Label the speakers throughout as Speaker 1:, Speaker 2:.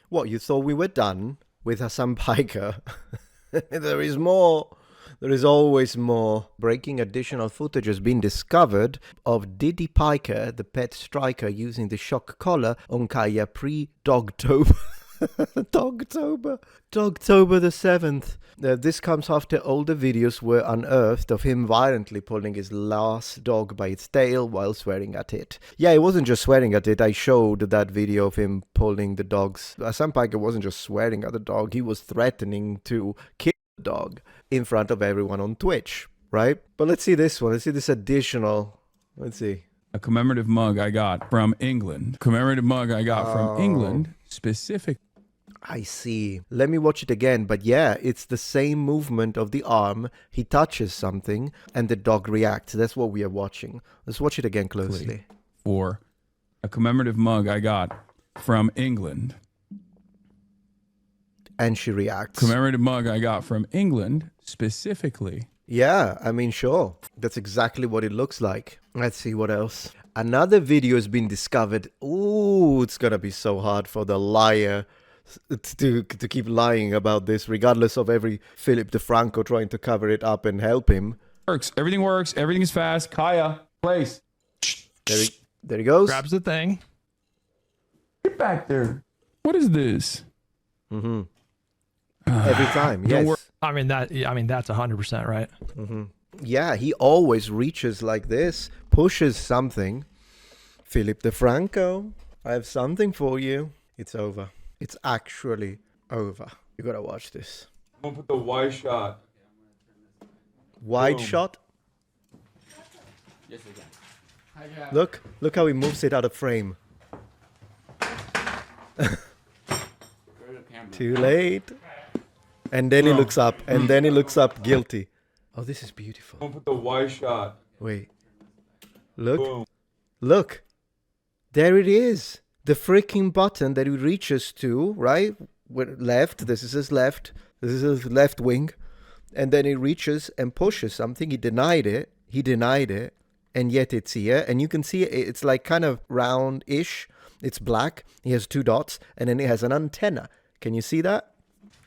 Speaker 1: What, you thought we were done with Hasan Piker? There is more. There is always more. Breaking additional footage has been discovered of Diddy Piker, the pet striker, using the shock collar on Kaya pre-Dogtober. Dogtober the 7th. This comes after older videos were unearthed of him violently pulling his last dog by its tail while swearing at it. Yeah, he wasn't just swearing at it. I showed that video of him pulling the dogs. Hasan Piker wasn't just swearing at the dog. He was threatening to kill the dog in front of everyone on Twitch, right? But let's see this one. Let's see this additional. Let's see.
Speaker 2: A commemorative mug I got from England. Commemorative mug I got from England, specific.
Speaker 1: I see. Let me watch it again. But yeah, it's the same movement of the arm. He touches something and the dog reacts. That's what we are watching. Let's watch it again closely.
Speaker 2: For a commemorative mug I got from England.
Speaker 1: And she reacts.
Speaker 2: Commemorative mug I got from England, specifically.
Speaker 1: Yeah, I mean, sure. That's exactly what it looks like. Let's see what else. Another video has been discovered. Ooh, it's gonna be so hard for the liar to keep lying about this, regardless of every Philip DeFranco trying to cover it up and help him.
Speaker 2: Works. Everything is fast. Kaya, place.
Speaker 1: There he goes.
Speaker 3: Grabs the thing.
Speaker 2: Get back there. What is this?
Speaker 1: Mm-hmm. Every time, yes.
Speaker 3: I mean that's 100% right.
Speaker 1: Mm-hmm. Yeah, he always reaches like this, pushes something. Philip DeFranco, I have something for you. It's over. It's actually over. You gotta watch this.
Speaker 2: I'm gonna put the wide shot.
Speaker 1: Wide
Speaker 2: Boom.
Speaker 1: shot.
Speaker 4: Yes, again.
Speaker 1: Look how he moves it out of frame. Too late. And then he looks up, and then he looks up guilty. Oh, this is beautiful.
Speaker 2: I'm gonna put the wide shot.
Speaker 1: Wait. Look.
Speaker 2: Boom.
Speaker 1: Look. There it is. The freaking button that he reaches to, right? With left. This is his left. This is his left wing. And then he reaches and pushes something. He denied it. And yet it's here. And you can see it's like kind of round-ish. It's black. He has 2 dots. And then he has an antenna. Can you see that?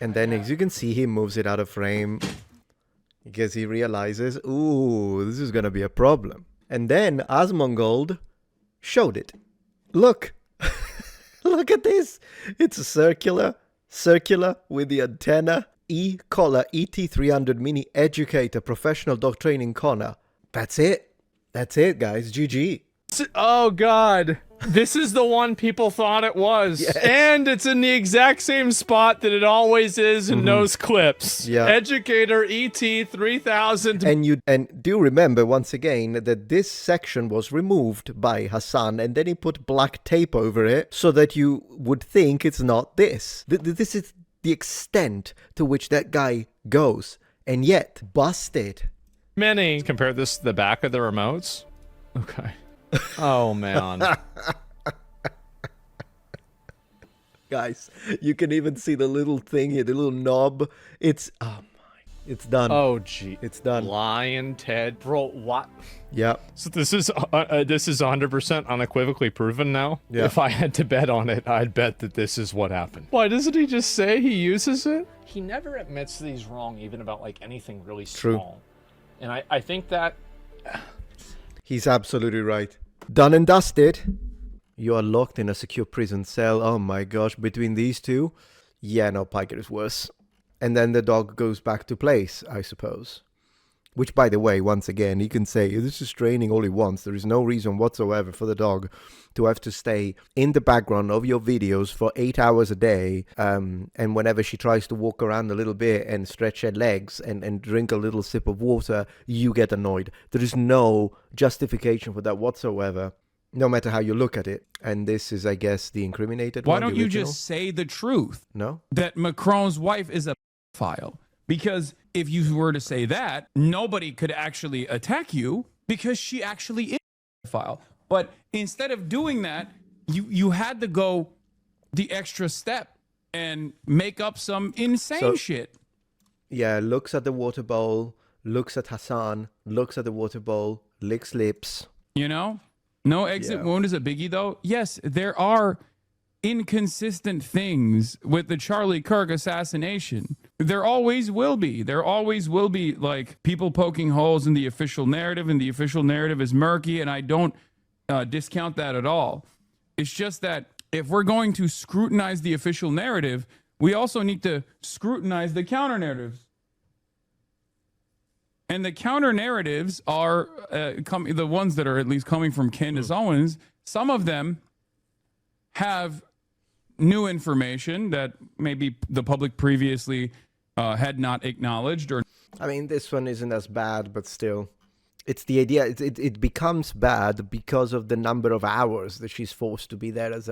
Speaker 1: And then as you can see, he moves it out of frame. Because he realizes, ooh, this is going to be a problem. And then Asmongold showed it. Look. Look at this. It's a circular with the antenna. E-collar ET300 Mini Educator Professional Dog Training Collar. That's it. That's it, guys. GG.
Speaker 3: Oh, God. This is the one people thought it was.
Speaker 1: Yes.
Speaker 3: And it's in the exact same spot that it always is in those clips.
Speaker 1: Yeah.
Speaker 3: Educator ET3000.
Speaker 1: And do remember once again that this section was removed by Hasan, and then he put black tape over it so that you would think it's not this. This is the extent to which that guy goes, and yet busted.
Speaker 3: Many. Compare this to the back of the remotes. Okay. Oh, man.
Speaker 1: Guys, you can even see the little thing here, the little knob. It's, oh my, it's done.
Speaker 3: Oh, gee.
Speaker 1: It's done.
Speaker 3: Lion Ted. Bro, what?
Speaker 1: Yeah.
Speaker 3: So this is 100% unequivocally proven now?
Speaker 1: Yeah.
Speaker 3: If I had to bet on it, I'd bet that this is what happened. Why doesn't he just say he uses it? He never admits that he's wrong, even about like anything really
Speaker 1: True.
Speaker 3: small. And I think that...
Speaker 1: He's absolutely right. Done and dusted. You are locked in a secure prison cell. Oh my gosh, between these two? Yeah, no, Piker is worse. And then the dog goes back to place, I suppose. Which, by the way, once again, he can say, this is training all he wants. There is no reason whatsoever for the dog to have to stay in the background of your videos for 8 hours a day. And whenever she tries to walk around a little bit and stretch her legs and drink a little sip of water, you get annoyed. There is no justification for that whatsoever, no matter how you look at it. And this is, I guess, the incriminated one.
Speaker 2: Why don't you
Speaker 1: original?
Speaker 2: just say the truth?
Speaker 1: No?
Speaker 2: That Macron's wife is a pedophile. Because if you were to say that, nobody could actually attack you because she actually is a pedophile. But instead of doing that, you had to go the extra step and make up some insane shit.
Speaker 1: Yeah, looks at the water bowl, looks at Hasan, looks at the water bowl, licks lips.
Speaker 2: You know? No exit wound is a biggie, though. Yes, there are inconsistent things with the Charlie Kirk assassination. There always will be. There always will be like people poking holes in the official narrative, and the official narrative is murky, and I don't discount that at all. It's just that if we're going to scrutinize the official narrative, we also need to scrutinize the counter narratives. And the counter narratives are the ones that are at least coming from Candace Owens. Some of them have new information that maybe the public previously had not acknowledged. Or
Speaker 1: I mean, this one isn't as bad, but still. It's the idea, it becomes bad because of the number of hours that she's forced to be there as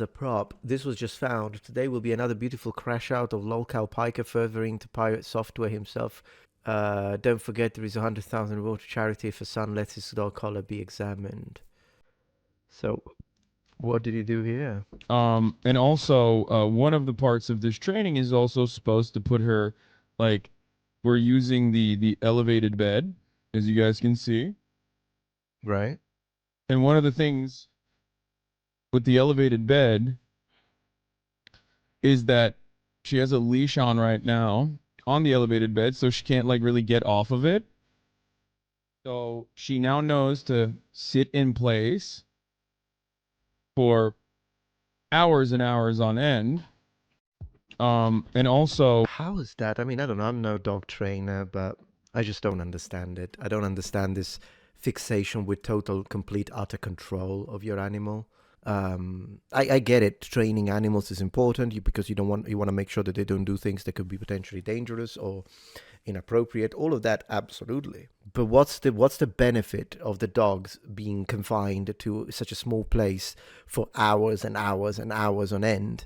Speaker 1: a prop. This was just found. Today will be another beautiful crash out of Lolcow Piker furthering to pirate software himself. Don't forget there is 100,000 reward to charity if a son lets his dog collar be examined. So, what did he do here?
Speaker 4: And also, one of the parts of this training is also supposed to put her, like, we're using the elevated bed, as you guys can see.
Speaker 1: Right.
Speaker 4: And one of the things with the elevated bed is that she has a leash on right now on the elevated bed, so she can't like really get off of it. So she now knows to sit in place for hours and hours on end. And also,
Speaker 1: how is that? I mean, I don't know. I'm no dog trainer, but I just don't understand it. I don't understand this fixation with total, complete, utter control of your animal. I get it. Training animals is important because you want to make sure that they don't do things that could be potentially dangerous or inappropriate. All of that, absolutely. But what's the benefit of the dogs being confined to such a small place for hours and hours and hours on end,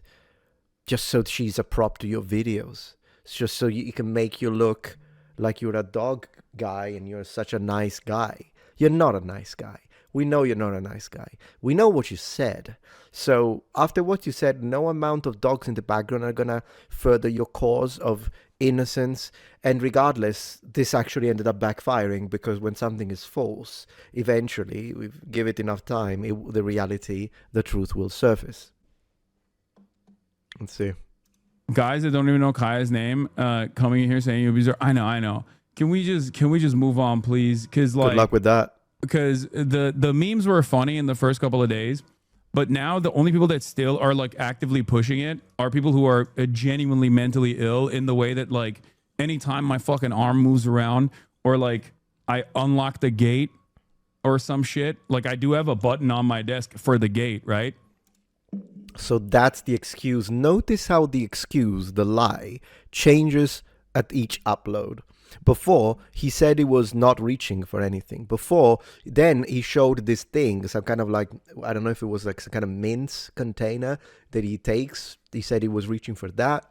Speaker 1: just so she's a prop to your videos? It's just so you can make you look like you're a dog guy and you're such a nice guy. You're not a nice guy. We know you're not a nice guy. We know what you said. So after what you said, no amount of dogs in the background are going to further your cause of innocence. And regardless, this actually ended up backfiring because when something is false, eventually, we give it enough time, the reality, the truth will surface. Let's see.
Speaker 2: Guys that don't even know Kaya's name coming in here saying you'll be. I know. Can we just move on, please? Because like,
Speaker 1: good luck with that.
Speaker 2: Because the memes were funny in the first couple of days, but now the only people that still are like actively pushing it are people who are genuinely mentally ill in the way that like anytime my fucking arm moves around or like I unlock the gate or some shit, like I do have a button on my desk for the gate, right?
Speaker 1: So that's the excuse. Notice how the excuse, the lie, changes at each upload. Before, he said he was not reaching for anything. Before, then he showed this thing, some kind of like, I don't know if it was like some kind of mince container that he takes. He said he was reaching for that.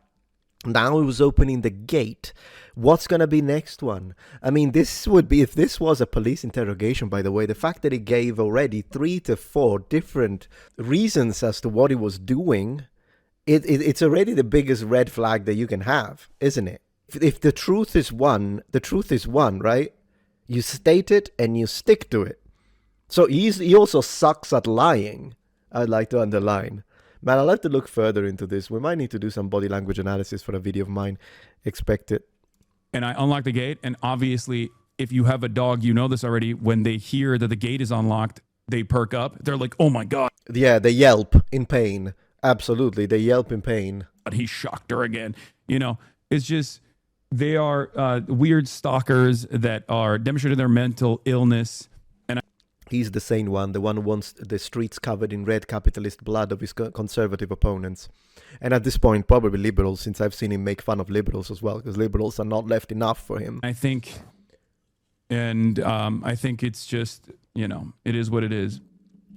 Speaker 1: Now he was opening the gate. What's going to be next one? I mean, this would be, if this was a police interrogation, by the way, the fact that he gave already 3 to 4 different reasons as to what he was doing, it's already the biggest red flag that you can have, isn't it? If the truth is one, right? You state it and you stick to it. So he also sucks at lying, I'd like to underline. Man, I'll have to look further into this. We might need to do some body language analysis for a video of mine. Expect it.
Speaker 2: And I unlock the gate, and obviously, if you have a dog, you know this already, when they hear that the gate is unlocked, they perk up. They're like, oh my God.
Speaker 1: Yeah, they yelp in pain. Absolutely, they yelp in pain.
Speaker 2: But he shocked her again. You know, it's just... They are weird stalkers that are demonstrating their mental illness. And
Speaker 1: he's the sane one, the one who wants the streets covered in red capitalist blood of his conservative opponents. And at this point, probably liberals, since I've seen him make fun of liberals as well, because liberals are not left enough for him.
Speaker 2: I think it's just, you know, it is what it is.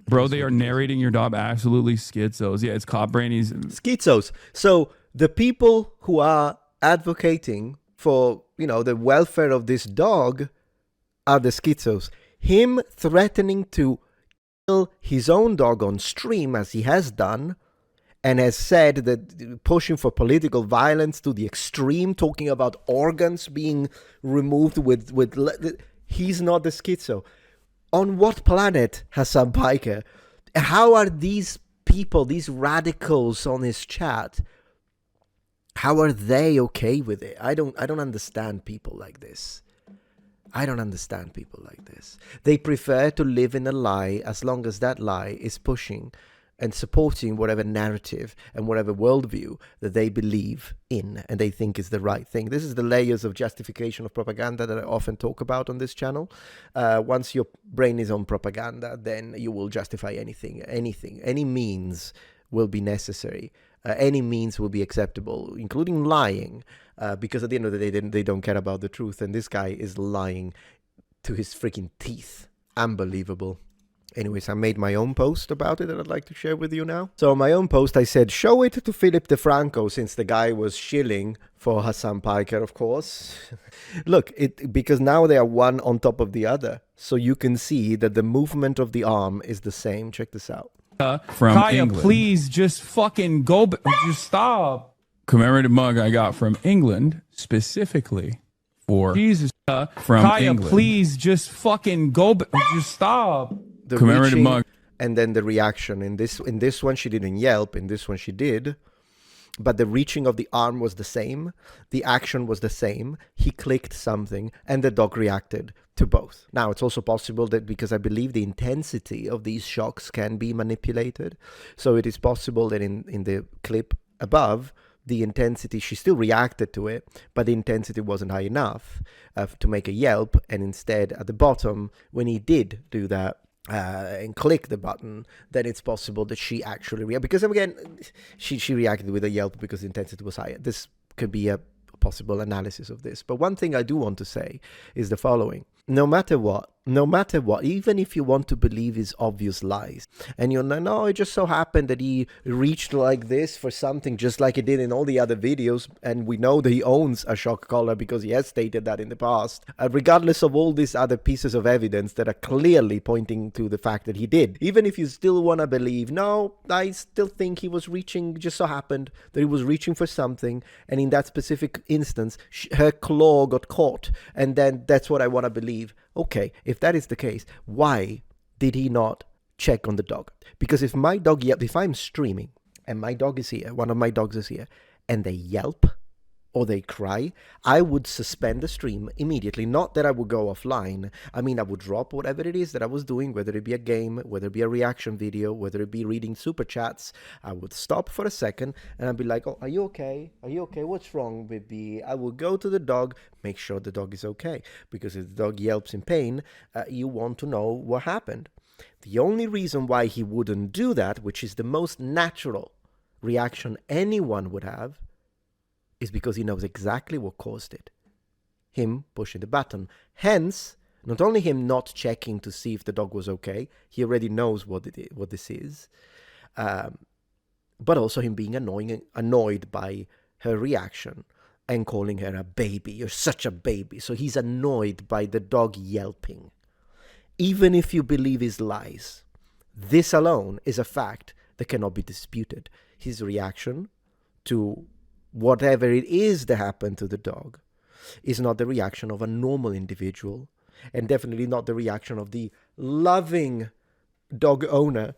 Speaker 2: Bro, they are narrating your dog absolutely schizos. Yeah, it's cop brainies.
Speaker 1: Schizos. So the people who are advocating for, you know, the welfare of this dog are the schizos. Him threatening to kill his own dog on stream, as he has done, and has said that pushing for political violence to the extreme, talking about organs being removed with he's not the schizo. On what planet, Hasan Piker? How are these people, these radicals on his chat, how are they okay with it? I don't understand people like this. I don't understand people like this. They prefer to live in a lie as long as that lie is pushing and supporting whatever narrative and whatever worldview that they believe in and they think is the right thing. This is the layers of justification of propaganda that I often talk about on this channel. Once your brain is on propaganda, then you will justify anything. Any means will be necessary. Any means will be acceptable, including lying, because at the end of the day, they don't care about the truth. And this guy is lying to his freaking teeth. Unbelievable. Anyways, I made my own post about it that I'd like to share with you now. So my own post, I said, show it to Philip DeFranco, since the guy was shilling for Hasan Piker, of course. Look, because now they are one on top of the other. So you can see that the movement of the arm is the same. Check this out.
Speaker 2: From Kaya, England. Please just fucking go. Just stop. Commemorative mug I got from England specifically for Jesus. From Kaya, England. Please just fucking go. Just stop.
Speaker 1: The commemorative mug, and then the reaction. In this one, she didn't yelp. In this one, she did. But the reaching of the arm was the same. The action was the same. He clicked something, and the dog reacted to both. Now, it's also possible that, because I believe the intensity of these shocks can be manipulated, so it is possible that in the clip above, the intensity, she still reacted to it, but the intensity wasn't high enough to make a yelp, and instead, at the bottom, when he did do that, and click the button, then it's possible that she actually reacted. Because again, she reacted with a yelp because the intensity was higher. This could be a possible analysis of this. But one thing I do want to say is the following. No matter what, even if you want to believe his obvious lies, and you're like, no, it just so happened that he reached like this for something just like he did in all the other videos, and we know that he owns a shock collar because he has stated that in the past, regardless of all these other pieces of evidence that are clearly pointing to the fact that he did. Even if you still want to believe, no, I still think he was reaching, just so happened that he was reaching for something, and in that specific instance, her claw got caught, and then that's what I want to believe. Okay, if that is the case, why did he not check on the dog? Because if my dog yelps, if I'm streaming and my dog is here, one of my dogs is here, and they yelp or they cry, I would suspend the stream immediately. Not that I would go offline. I mean, I would drop whatever it is that I was doing, whether it be a game, whether it be a reaction video, whether it be reading super chats. I would stop for a second and I'd be like, oh, are you okay? Are you okay? What's wrong, baby? I will go to the dog, make sure the dog is okay. Because if the dog yelps in pain, you want to know what happened. The only reason why he wouldn't do that, which is the most natural reaction anyone would have, is because he knows exactly what caused it. Him pushing the button. Hence, not only him not checking to see if the dog was okay, he already knows what this is, but also him being annoyed by her reaction and calling her a baby. You're such a baby. So he's annoyed by the dog yelping. Even if you believe his lies, this alone is a fact that cannot be disputed. His reaction to whatever it is that happened to the dog is not the reaction of a normal individual, and definitely not the reaction of the loving dog owner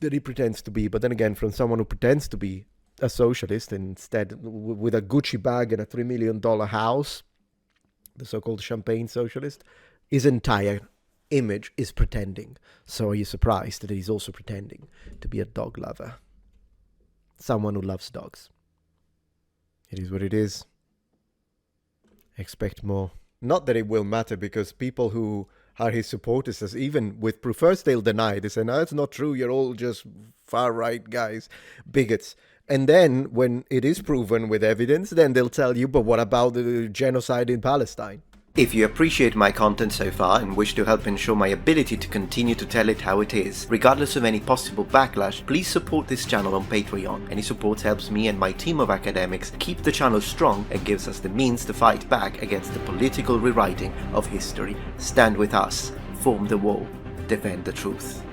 Speaker 1: that he pretends to be. But then again, from someone who pretends to be a socialist instead with a Gucci bag and a $3 million house, the so-called champagne socialist, his entire image is pretending. So are you surprised that he's also pretending to be a dog lover? Someone who loves dogs. It is what it is. Expect more. Not that it will matter, because people who are his supporters, as even with proof, first they'll deny. They say, no, it's not true. You're all just far-right guys, bigots. And then when it is proven with evidence, then they'll tell you, but what about the genocide in Palestine? If you appreciate my content so far and wish to help ensure my ability to continue to tell it how it is, regardless of any possible backlash, please support this channel on Patreon. Any support helps me and my team of academics keep the channel strong and gives us the means to fight back against the political rewriting of history. Stand with us, form the wall, defend the truth.